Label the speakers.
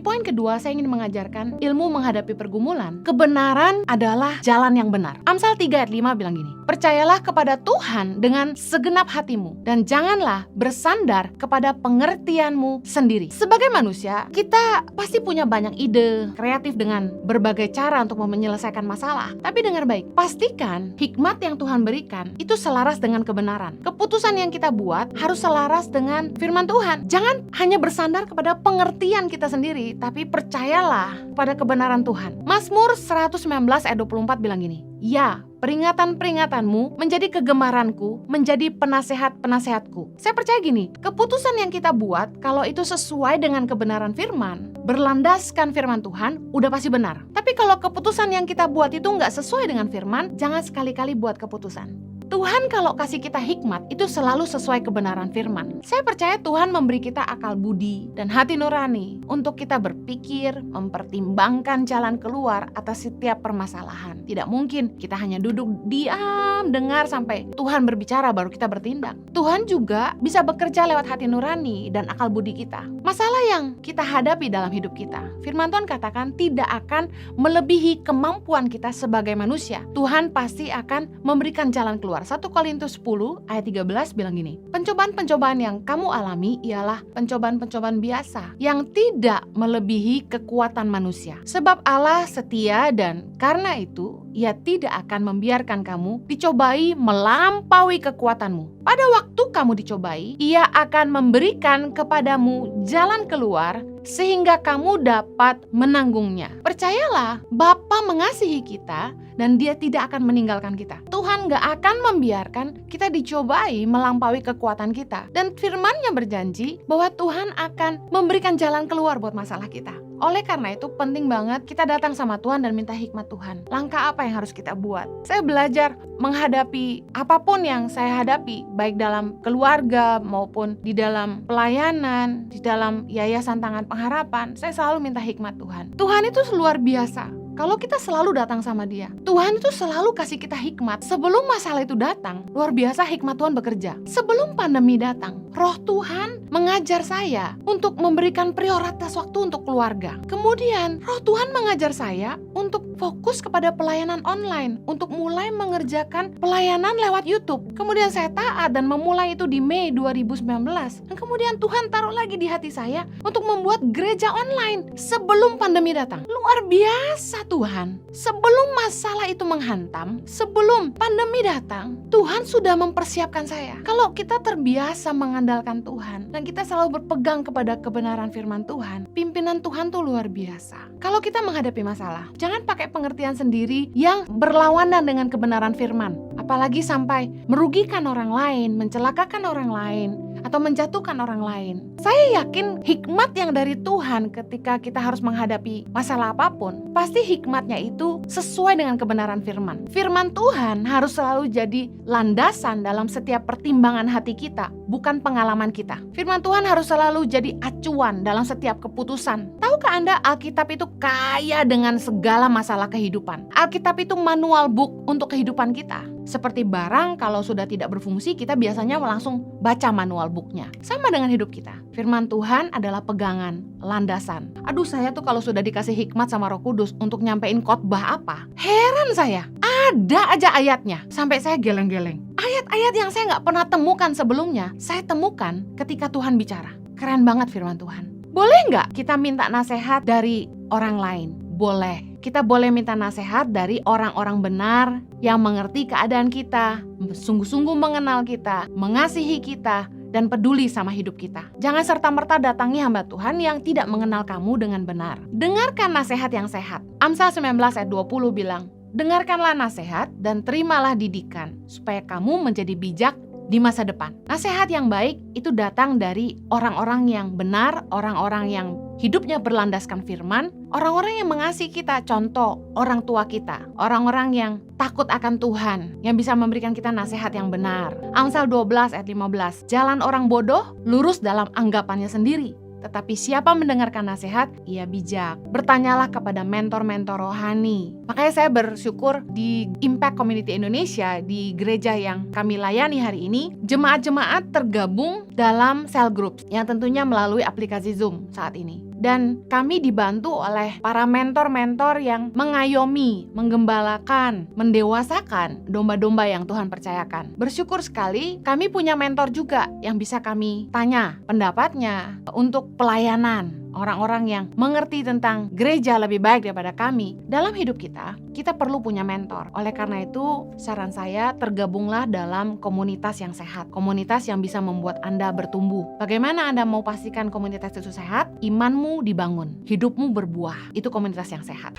Speaker 1: poin kedua, saya ingin mengajarkan ilmu menghadapi pergumulan. Kebenaran adalah jalan yang benar. Amsal 3 ayat 5 bilang gini, percayalah kepada Tuhan dengan segenap hatimu dan janganlah bersandar kepada pengertianmu sendiri. Sebagai manusia, kita pasti punya banyak ide, kreatif dengan berbagai cara untuk menyelesaikan masalah. Tapi dengar baik, pastikan hikmat yang Tuhan berikan itu selaras dengan kebenaran. Keputusan yang kita buat harus selaras dengan firman Tuhan. Jangan hanya bersandar kepada pengertian kita sendiri, tapi percayalah pada kebenaran Tuhan. Mazmur 119 ayat 24 bilang gini, ya, peringatan-peringatanmu menjadi kegemaranku, menjadi penasehat-penasehatku. Saya percaya gini, keputusan yang kita buat kalau itu sesuai dengan kebenaran firman, berlandaskan firman Tuhan, udah pasti benar. Tapi kalau keputusan yang kita buat itu nggak sesuai dengan firman, jangan sekali-kali buat keputusan. Tuhan kalau kasih kita hikmat itu selalu sesuai kebenaran firman. Saya percaya Tuhan memberi kita akal budi dan hati nurani untuk kita berpikir, mempertimbangkan jalan keluar atas setiap permasalahan. Tidak mungkin kita hanya duduk diam, dengar sampai Tuhan berbicara baru kita bertindak. Tuhan juga bisa bekerja lewat hati nurani dan akal budi kita. Masalah yang kita hadapi dalam hidup kita, firman Tuhan katakan tidak akan melebihi kemampuan kita sebagai manusia. Tuhan pasti akan memberikan jalan keluar. 1 Korintus 10 ayat 13 bilang gini, pencobaan-pencobaan yang kamu alami ialah pencobaan-pencobaan biasa yang tidak melebihi kekuatan manusia. Sebab Allah setia dan karena itu Ia tidak akan membiarkan kamu dicobai melampaui kekuatanmu. Pada waktu kamu dicobai, Ia akan memberikan kepadamu jalan keluar sehingga kamu dapat menanggungnya. Percayalah, Bapa mengasihi kita dan Dia tidak akan meninggalkan kita. Tuhan gak akan membiarkan kita dicobai melampaui kekuatan kita. Dan firman-Nya berjanji bahwa Tuhan akan memberikan jalan keluar buat masalah kita. Oleh karena itu penting banget kita datang sama Tuhan dan minta hikmat Tuhan. Langkah apa yang harus kita buat? Saya belajar menghadapi apapun yang saya hadapi, baik dalam keluarga maupun di dalam pelayanan, di dalam yayasan Tangan Pengharapan. Saya selalu minta hikmat Tuhan. Tuhan itu luar biasa. Kalau kita selalu datang sama Dia, Tuhan itu selalu kasih kita hikmat. Sebelum masalah itu datang, luar biasa hikmat Tuhan bekerja. Sebelum pandemi datang, Roh Tuhan mengajar saya untuk memberikan prioritas waktu untuk keluarga. Kemudian, Roh Tuhan mengajar saya untuk fokus kepada pelayanan online, untuk mulai mengerjakan pelayanan lewat YouTube. Kemudian saya taat dan memulai itu di Mei 2019. Dan kemudian Tuhan taruh lagi di hati saya untuk membuat gereja online sebelum pandemi datang. Luar biasa Tuhan. Sebelum masalah itu menghantam, sebelum pandemi datang, Tuhan sudah mempersiapkan saya. Kalau kita terbiasa mengandalkan Tuhan dan kita selalu berpegang kepada kebenaran firman Tuhan, pimpinan Tuhan tuh luar biasa. Kalau kita menghadapi masalah, jangan pakai pengertian sendiri yang berlawanan dengan kebenaran firman. Apalagi sampai merugikan orang lain, mencelakakan orang lain, atau menjatuhkan orang lain. Saya yakin hikmat yang dari Tuhan ketika kita harus menghadapi masalah apapun, pasti hikmatnya itu sesuai dengan kebenaran firman. Firman Tuhan harus selalu jadi landasan dalam setiap pertimbangan hati kita, bukan pengalaman kita. Firman Tuhan harus selalu jadi acuan dalam setiap keputusan. Tahukah Anda Alkitab itu kaya dengan segala masalah kehidupan? Alkitab itu manual book untuk kehidupan kita. Seperti barang kalau sudah tidak berfungsi, kita biasanya langsung baca manual booknya. Sama dengan hidup kita. Firman Tuhan adalah pegangan, landasan. Aduh, saya tuh kalau sudah dikasih hikmat sama Roh Kudus untuk nyampein khotbah apa, heran saya. Ada aja ayatnya, sampai saya geleng-geleng. Ayat-ayat yang saya gak pernah temukan sebelumnya, saya temukan ketika Tuhan bicara. Keren banget firman Tuhan. Boleh gak kita minta nasihat dari orang lain? Boleh. Kita boleh minta nasihat dari orang-orang benar yang mengerti keadaan kita, sungguh-sungguh mengenal kita, mengasihi kita, dan peduli sama hidup kita. Jangan serta-merta datangi hamba Tuhan yang tidak mengenal kamu dengan benar. Dengarkan nasihat yang sehat. Amsal 19 ayat 20 bilang, dengarkanlah nasihat dan terimalah didikan, supaya kamu menjadi bijak di masa depan. Nasihat yang baik itu datang dari orang-orang yang benar, orang-orang yang hidupnya berlandaskan firman, orang-orang yang mengasihi kita, contoh orang tua kita, orang-orang yang takut akan Tuhan, yang bisa memberikan kita nasihat yang benar. Amsal 12 ayat 15, jalan orang bodoh lurus dalam anggapannya sendiri, tetapi siapa mendengarkan nasihat, ia bijak. Bertanyalah kepada mentor-mentor rohani. Makanya saya bersyukur di Impact Community Indonesia, di gereja yang kami layani hari ini, jemaat-jemaat tergabung dalam cell group yang tentunya melalui aplikasi Zoom saat ini. Dan kami dibantu oleh para mentor-mentor yang mengayomi, menggembalakan, mendewasakan domba-domba yang Tuhan percayakan. Bersyukur sekali kami punya mentor juga yang bisa kami tanya pendapatnya untuk pelayanan. Orang-orang yang mengerti tentang gereja lebih baik daripada kami. Dalam hidup kita perlu punya mentor. Oleh karena itu, saran saya tergabunglah dalam komunitas yang sehat. Komunitas yang bisa membuat Anda bertumbuh. Bagaimana Anda mau pastikan komunitas itu sehat? Imanmu dibangun, hidupmu berbuah. Itu komunitas yang sehat.